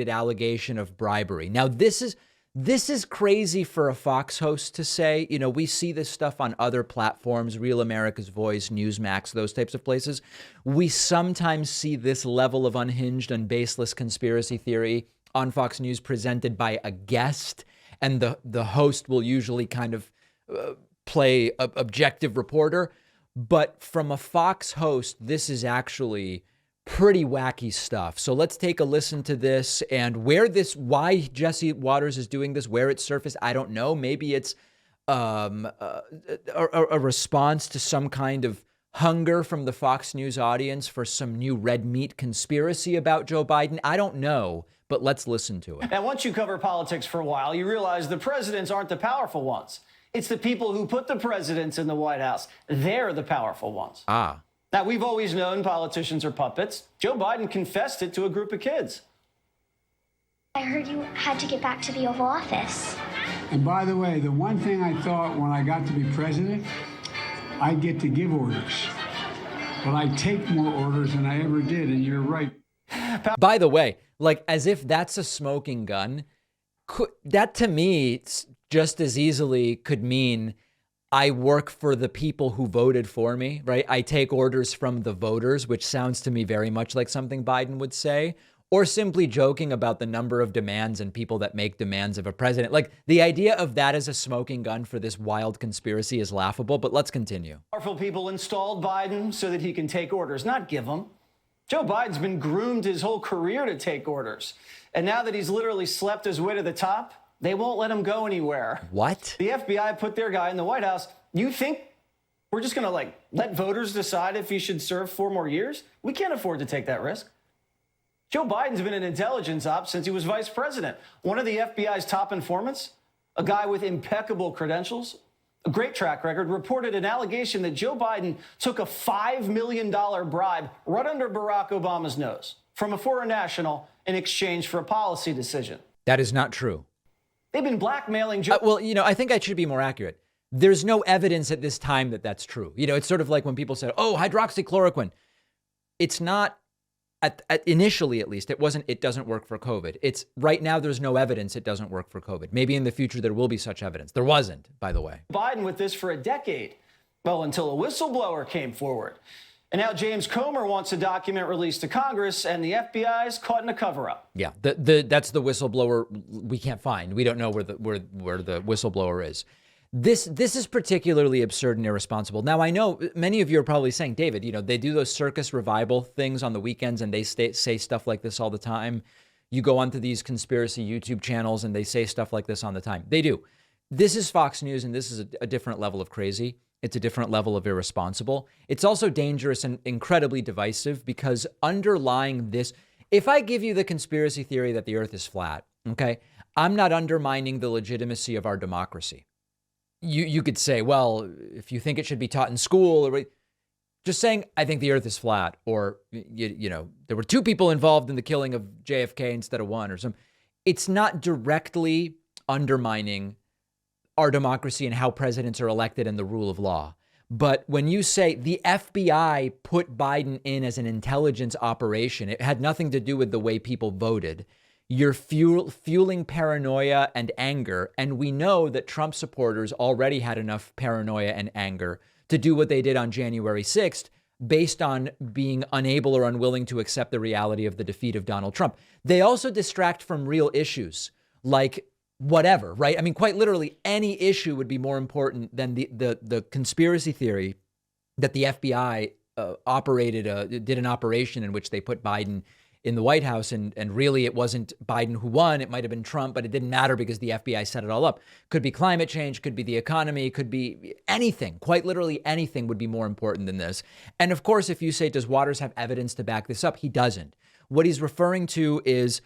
allegation of bribery. Now, this is crazy for a Fox host to say. You know, we see this stuff on other platforms, Real America's Voice, Newsmax, those types of places. We sometimes see this level of unhinged and baseless conspiracy theory on Fox News presented by a guest, and the host will usually kind of play an objective reporter. But from a Fox host, this is actually pretty wacky stuff. So let's take a listen to this, and why Jesse Waters is doing this, where it surfaced, I don't know. Maybe it's a response to some kind of hunger from the Fox News audience for some new red meat conspiracy about Joe Biden. I don't know, but let's listen to it. And once you cover politics for a while, you realize the presidents aren't the powerful ones. It's the people who put the presidents in the White House. They're the powerful ones. Ah. Now, we've always known politicians are puppets. Joe Biden confessed it to a group of kids. I heard you had to get back to the Oval Office. And by the way, the one thing I thought when I got to be president, I'd get to give orders. But I take more orders than I ever did, and you're right. By the way, like, as if that's a smoking gun, that to me just as easily could mean I work for the people who voted for me, right? I take orders from the voters, which sounds to me very much like something Biden would say, or simply joking about the number of demands and people that make demands of a president. Like, the idea of that as a smoking gun for this wild conspiracy is laughable, but let's continue. Powerful people installed Biden so that he can take orders, not give them. Joe Biden's been groomed his whole career to take orders. And now that he's literally slept his way to the top, they won't let him go anywhere. What? The FBI put their guy in the White House. You think we're just going to let voters decide if he should serve 4 more years? We can't afford to take that risk. Joe Biden's been an intelligence op since he was vice president. One of the FBI's top informants, a guy with impeccable credentials, a great track record, reported an allegation that Joe Biden took a $5 million bribe right under Barack Obama's nose from a foreign national in exchange for a policy decision. That is not true. They've been blackmailing Joe. Well, I think I should be more accurate. There's no evidence at this time that that's true. It's sort of like when people say, oh, hydroxychloroquine. It's not, initially at least, it doesn't work for COVID. It's right now there's no evidence it doesn't work for COVID. Maybe in the future there will be such evidence. There wasn't, by the way. Biden with this for a decade. Well, until a whistleblower came forward. And now James Comer wants a document released to Congress, and the FBI's caught in a cover-up. Yeah, that's the whistleblower we can't find. We don't know where the whistleblower is. This is particularly absurd and irresponsible. Now, I know many of you are probably saying, David, they do those circus revival things on the weekends, and they say stuff like this all the time. You go onto these conspiracy YouTube channels, and they say stuff like this all the time. They do. This is Fox News, and this is a different level of crazy. It's a different level of irresponsible. It's also dangerous and incredibly divisive, because underlying this, if I give you the conspiracy theory that the earth is flat, okay, I'm not undermining the legitimacy of our democracy. You could say, well, if you think it should be taught in school, or just saying, I think the earth is flat, or, there were 2 people involved in the killing of JFK instead of 1 or something. It's not directly undermining our democracy and how presidents are elected and the rule of law. But when you say the FBI put Biden in as an intelligence operation, it had nothing to do with the way people voted. You're fueling paranoia and anger. And we know that Trump supporters already had enough paranoia and anger to do what they did on January 6th, based on being unable or unwilling to accept the reality of the defeat of Donald Trump. They also distract from real issues like whatever, right? I mean, quite literally, any issue would be more important than the conspiracy theory that the FBI did an operation in which they put Biden in the White House, and really it wasn't Biden who won. It might have been Trump, but it didn't matter because the FBI set it all up. Could be climate change, could be the economy, could be anything. Quite literally anything would be more important than this. And of course, if you say, does Waters have evidence to back this up? He doesn't. What he's referring to is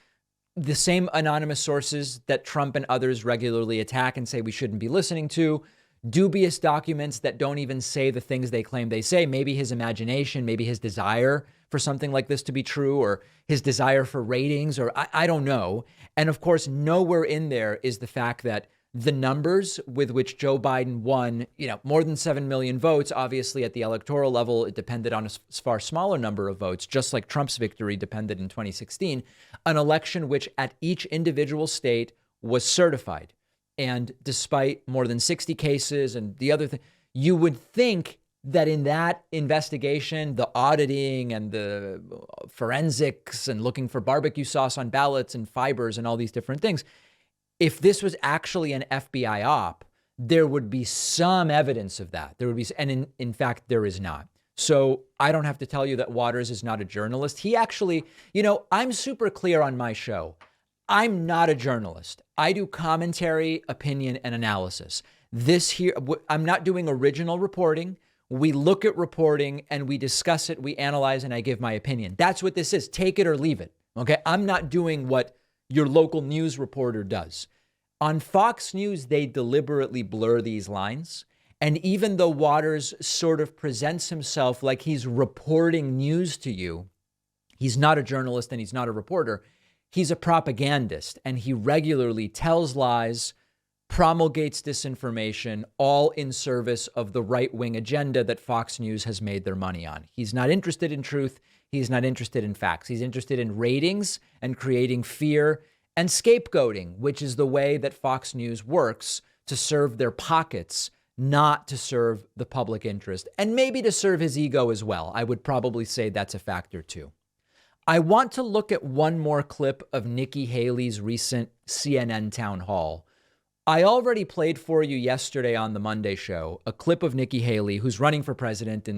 the same anonymous sources that Trump and others regularly attack and say we shouldn't be listening to, dubious documents that don't even say the things they claim they say. Maybe his imagination, maybe his desire for something like this to be true, or his desire for ratings, or I don't know. And of course, nowhere in there is the fact that the numbers with which Joe Biden won, more than 7 million votes, obviously at the electoral level, it depended on a far smaller number of votes, just like Trump's victory depended in 2016, an election which at each individual state was certified. And despite more than 60 cases and the other thing, you would think that in that investigation, the auditing and the forensics and looking for barbecue sauce on ballots and fibers and all these different things, if this was actually an FBI op, there would be some evidence of that. There would be, and in fact, there is not. So I don't have to tell you that Waters is not a journalist. He actually, I'm super clear on my show. I'm not a journalist. I do commentary, opinion, and analysis. This here, I'm not doing original reporting. We look at reporting and we discuss it, we analyze, and I give my opinion. That's what this is. Take it or leave it. Okay. I'm not doing what your local news reporter does. On Fox News, they deliberately blur these lines. And even though Waters sort of presents himself like he's reporting news to you, he's not a journalist and he's not a reporter. He's a propagandist, and he regularly tells lies, promulgates disinformation, all in service of the right-wing agenda that Fox News has made their money on. He's not interested in truth. He's not interested in facts. He's interested in ratings and creating fear and scapegoating, which is the way that Fox News works to serve their pockets, not to serve the public interest, and maybe to serve his ego as well. I would probably say that's a factor too. I want to look at one more clip of Nikki Haley's recent CNN town hall. I already played for you yesterday on the Monday show a clip of Nikki Haley, who's running for president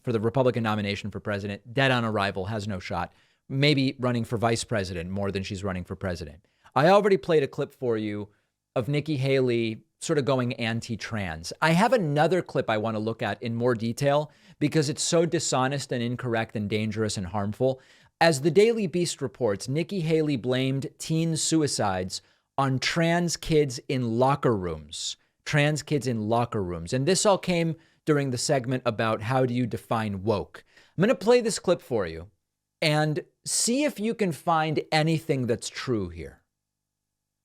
for the Republican nomination for president, dead on arrival, has no shot, maybe running for vice president more than she's running for president. I already played a clip for you of Nikki Haley sort of going anti-trans. I have another clip I want to look at in more detail because it's so dishonest and incorrect and dangerous and harmful. As the Daily Beast reports, Nikki Haley blamed teen suicides on trans kids in locker rooms. Trans kids in locker rooms. And this all came during the segment about how do you define woke. I'm going to play this clip for you and see if you can find anything that's true here.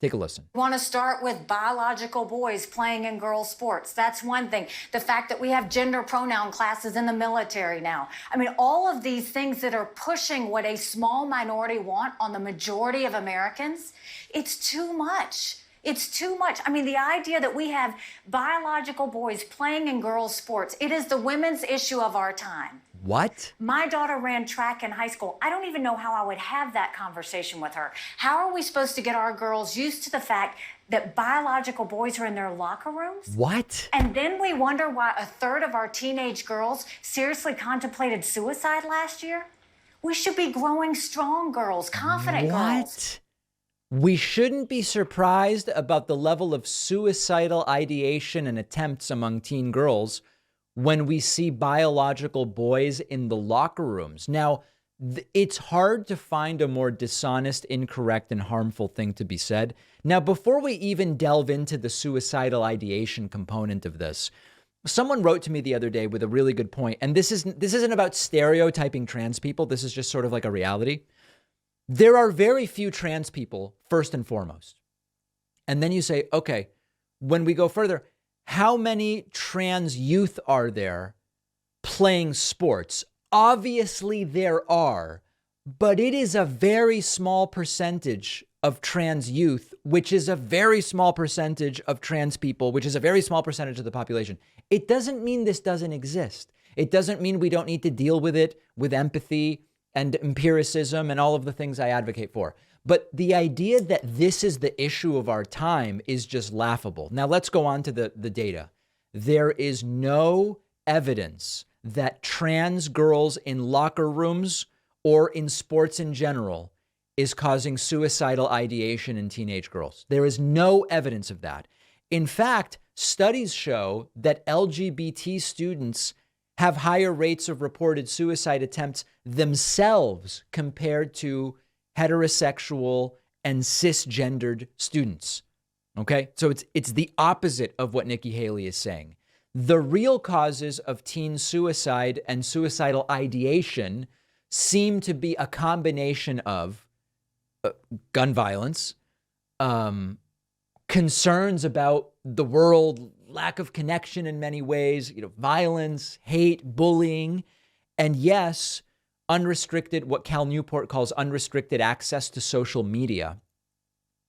Take a listen. We want to start with biological boys playing in girls' sports. That's one thing. The fact that we have gender pronoun classes in the military now. I mean, all of these things that are pushing what a small minority want on the majority of Americans, it's too much. It's too much. I mean, the idea that we have biological boys playing in girls' sports, it is the women's issue of our time. What? My daughter ran track in high school. I don't even know how I would have that conversation with her. How are we supposed to get our girls used to the fact that biological boys are in their locker rooms? What? And then we wonder why a third of our teenage girls seriously contemplated suicide last year? We should be growing strong girls, confident girls. What? We shouldn't be surprised about the level of suicidal ideation and attempts among teen girls when we see biological boys in the locker rooms. Now, It's hard to find a more dishonest, incorrect, and harmful thing to be said. Now, before we even delve into the suicidal ideation component of this, someone wrote to me the other day with a really good point, and this isn't about stereotyping trans people. This is just sort of like a reality. There are very few trans people, first and foremost. And then you say, okay, when we go further, how many trans youth are there playing sports? Obviously there are, but it is a very small percentage of trans youth, which is a very small percentage of trans people, which is a very small percentage of the population. It doesn't mean this doesn't exist. It doesn't mean we don't need to deal with it with empathy and empiricism and all of the things I advocate for. But the idea that this is the issue of our time is just laughable. Now let's go on to the data. There is no evidence that trans girls in locker rooms or in sports in general is causing suicidal ideation in teenage girls. There is no evidence of that. In fact, studies show that LGBT students have higher rates of reported suicide attempts themselves compared to heterosexual and cisgendered students. Okay? So it's the opposite of what Nikki Haley is saying. The real causes of teen suicide and suicidal ideation seem to be a combination of gun violence, concerns about the world, lack of connection in many ways, violence, hate, bullying, and yes, unrestricted, what Cal Newport calls unrestricted access to social media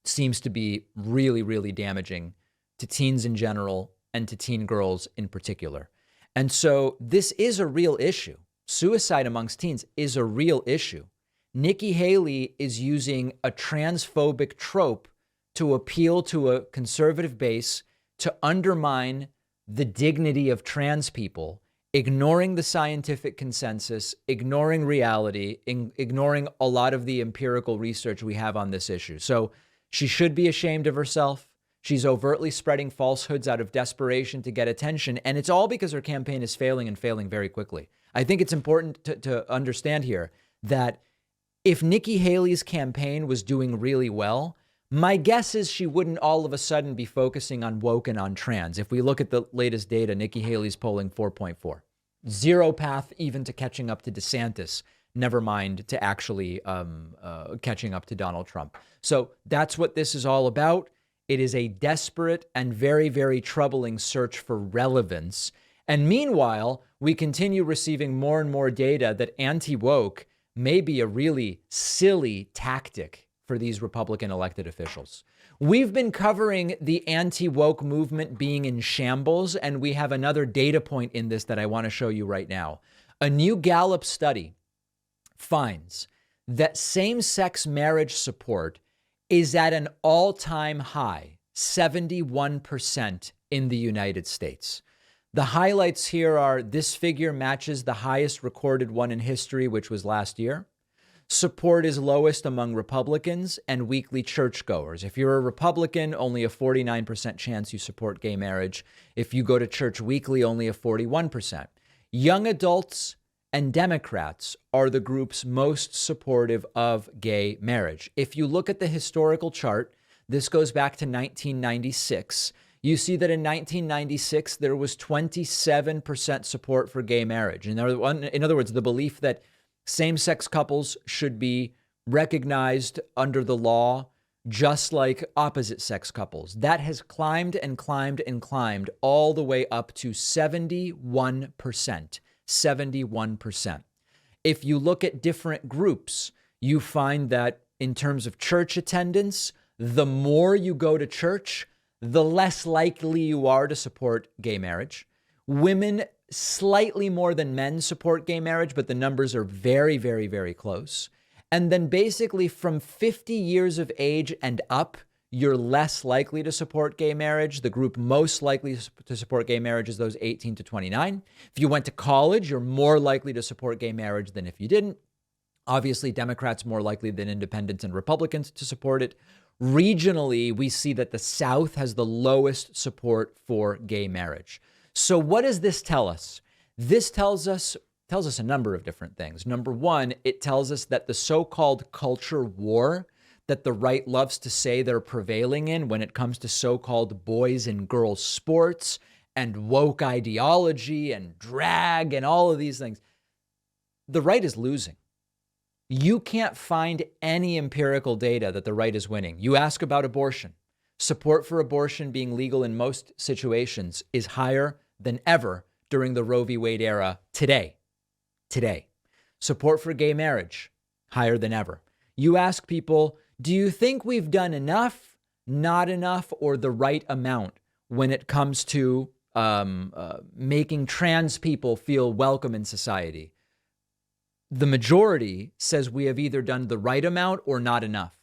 seems to be really, really damaging to teens in general and to teen girls in particular. And so this is a real issue. Suicide amongst teens is a real issue. Nikki Haley is using a transphobic trope to appeal to a conservative base to undermine the dignity of trans people, ignoring the scientific consensus, ignoring reality, ignoring a lot of the empirical research we have on this issue. So she should be ashamed of herself. She's overtly spreading falsehoods out of desperation to get attention. And it's all because her campaign is failing and failing very quickly. I think it's important to understand here that if Nikki Haley's campaign was doing really well, my guess is she wouldn't all of a sudden be focusing on woke and on trans. If we look at the latest data, Nikki Haley's polling 4.4. Zero path even to catching up to DeSantis, never mind to actually catching up to Donald Trump. So that's what this is all about. It is a desperate and very, very troubling search for relevance. And meanwhile, we continue receiving more and more data that anti-woke may be a really silly tactic for these Republican elected officials. We've been covering the anti-woke movement being in shambles, and we have another data point in this that I want to show you right now. A new Gallup study finds that same-sex marriage support is at an all-time high, 71% in the United States. The highlights here are this figure matches the highest recorded one in history, which was last year. Support is lowest among Republicans and weekly churchgoers. If you're a Republican, only a 49% chance you support gay marriage. If you go to church weekly, only a 41%. Young adults and Democrats are the groups most supportive of gay marriage. If you look at the historical chart, this goes back to 1996. You see that in 1996, there was 27% support for gay marriage. In other words, the belief that same-sex couples should be recognized under the law just like opposite-sex couples. That has climbed and climbed and climbed all the way up to 71%. 71%. If you look at different groups, you find that in terms of church attendance, the more you go to church, the less likely you are to support gay marriage. Women slightly more than men support gay marriage, but the numbers are very, very, very close. And then basically from 50 years of age and up, you're less likely to support gay marriage. The group most likely to support gay marriage is those 18 to 29. If you went to college, you're more likely to support gay marriage than if you didn't. Obviously, Democrats more likely than independents and Republicans to support it. Regionally, we see that the South has the lowest support for gay marriage. So what does this tell us? This tells us tells us a number of different things. Number one, it tells us that the so-called culture war that the right loves to say they're prevailing in when it comes to so-called boys and girls sports and woke ideology and drag and all of these things, the right is losing. You can't find any empirical data that the right is winning. You ask about abortion. Support for abortion being legal in most situations is higher than ever during the Roe v. Wade era today. Support for gay marriage, higher than ever. You ask people, do you think we've done enough, not enough, or the right amount when it comes to making trans people feel welcome in society? The majority says we have either done the right amount or not enough.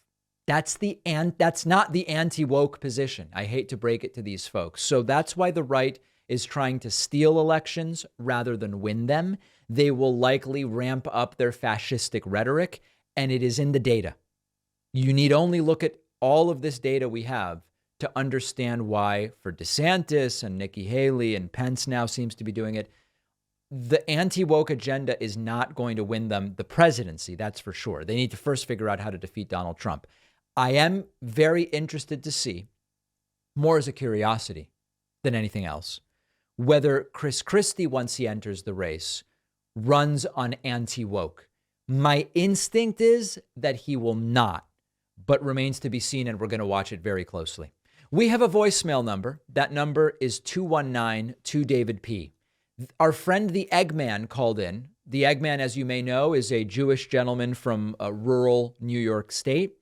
That's not the anti-woke position. I hate to break it to these folks. So that's why the right is trying to steal elections rather than win them. They will likely ramp up their fascistic rhetoric, and it is in the data. You need only look at all of this data we have to understand why, for DeSantis and Nikki Haley and Pence now seems to be doing it, the anti-woke agenda is not going to win them the presidency, that's for sure. They need to first figure out how to defeat Donald Trump. I am very interested to see, more as a curiosity than anything else, whether Chris Christie, once he enters the race, runs on anti-woke. My instinct is that he will not, but remains to be seen, and we're going to watch it very closely. We have a voicemail number. That number is 219-2-DAVID-P. Our friend the Eggman called in. The Eggman, as you may know, is a Jewish gentleman from rural New York State.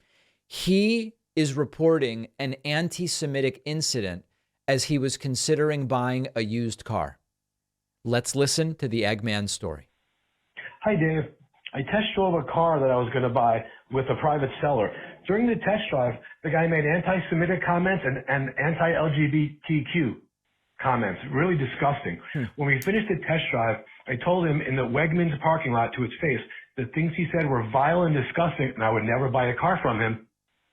He is reporting an anti-Semitic incident as he was considering buying a used car. Let's listen to the Eggman's story. Hi, Dave. I test drove a car that I was going to buy with a private seller. During the test drive, the guy made anti-Semitic comments and anti-LGBTQ comments. Really disgusting. When we finished the test drive, I told him in the Wegmans parking lot to his face that things he said were vile and disgusting, and I would never buy a car from him.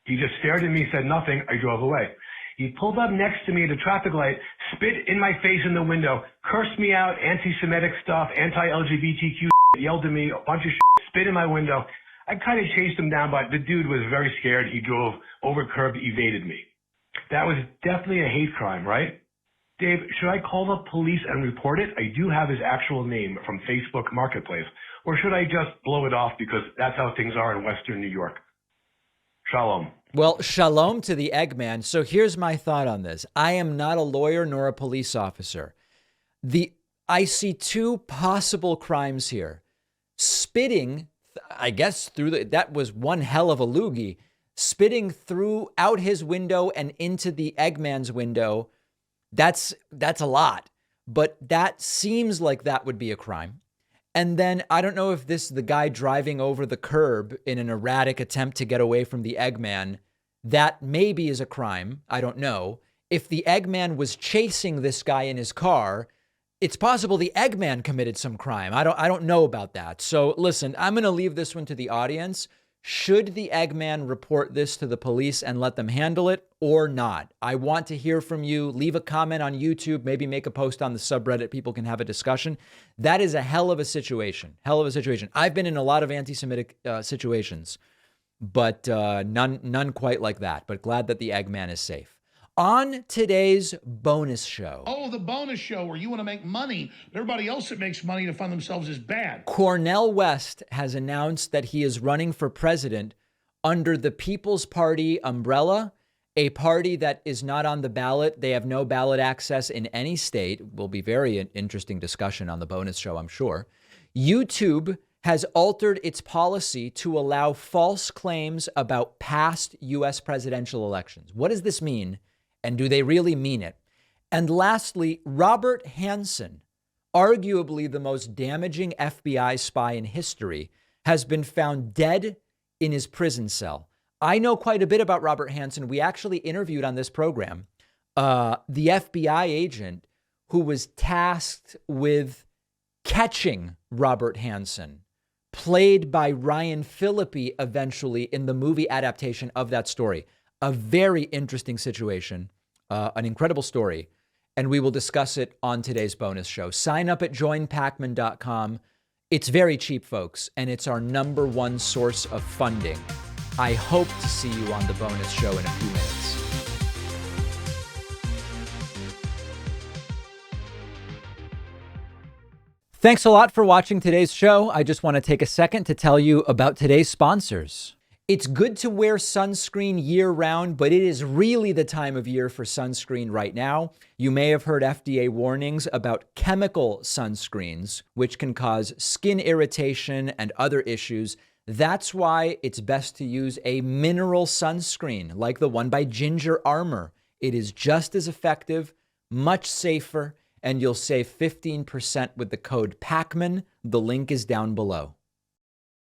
He just stared at me, said nothing. I drove away. He pulled up next to me at a traffic light, spit in my face in the window, cursed me out, anti-Semitic stuff, anti-LGBTQ, yelled at me, a bunch of shit, spit in my window. I kind of chased him down, but the dude was very scared. He drove over curb, evaded me. That was definitely a hate crime, right? Dave, should I call the police and report it? I do have his actual name from Facebook Marketplace. Or should I just blow it off because that's how things are in Western New York? Shalom. Well, shalom to the Eggman. So here's my thought on this. I am not a lawyer nor a police officer. I see two possible crimes here. Spitting, I guess, that was one hell of a loogie. Spitting out his window and into the Eggman's window, that's a lot. But that seems like that would be a crime. And then I don't know if the guy driving over the curb in an erratic attempt to get away from the Eggman, that maybe is a crime. I don't know. If the Eggman was chasing this guy in his car, it's possible the Eggman committed some crime. I don't know about that. So listen, I'm going to leave this one to the audience. Should the Eggman report this to the police and let them handle it or not? I want to hear from you. Leave a comment on YouTube, maybe make a post on the subreddit. People can have a discussion. That is a hell of a situation. Hell of a situation. I've been in a lot of anti-Semitic situations, but none quite like that. But glad that the Eggman is safe. On today's bonus show. Oh, the bonus show where you want to make money. Everybody else that makes money to fund themselves is bad. Cornel West has announced that he is running for president under the People's Party umbrella, a party that is not on the ballot. They have no ballot access in any state. Will be very interesting discussion on the bonus show, I'm sure. YouTube has altered its policy to allow false claims about past U.S. presidential elections. What does this mean? And do they really mean it? And lastly, Robert Hansen, arguably the most damaging FBI spy in history, has been found dead in his prison cell. I know quite a bit about Robert Hansen. We actually interviewed on this program the FBI agent who was tasked with catching Robert Hansen, played by Ryan Phillippe eventually in the movie adaptation of that story. A very interesting situation, an incredible story, and we will discuss it on today's bonus show. Sign up at joinpacman.com. It's very cheap, folks, and it's our #1 source of funding. I hope to see you on the bonus show in a few minutes. Thanks a lot for watching today's show. I just want to take a second to tell you about today's sponsors. It's good to wear sunscreen year-round, but it is really the time of year for sunscreen right now. You may have heard FDA warnings about chemical sunscreens, which can cause skin irritation and other issues. That's why it's best to use a mineral sunscreen, like the one by Ginger Armor. It is just as effective, much safer, and you'll save 15% with the code PACMAN. The link is down below.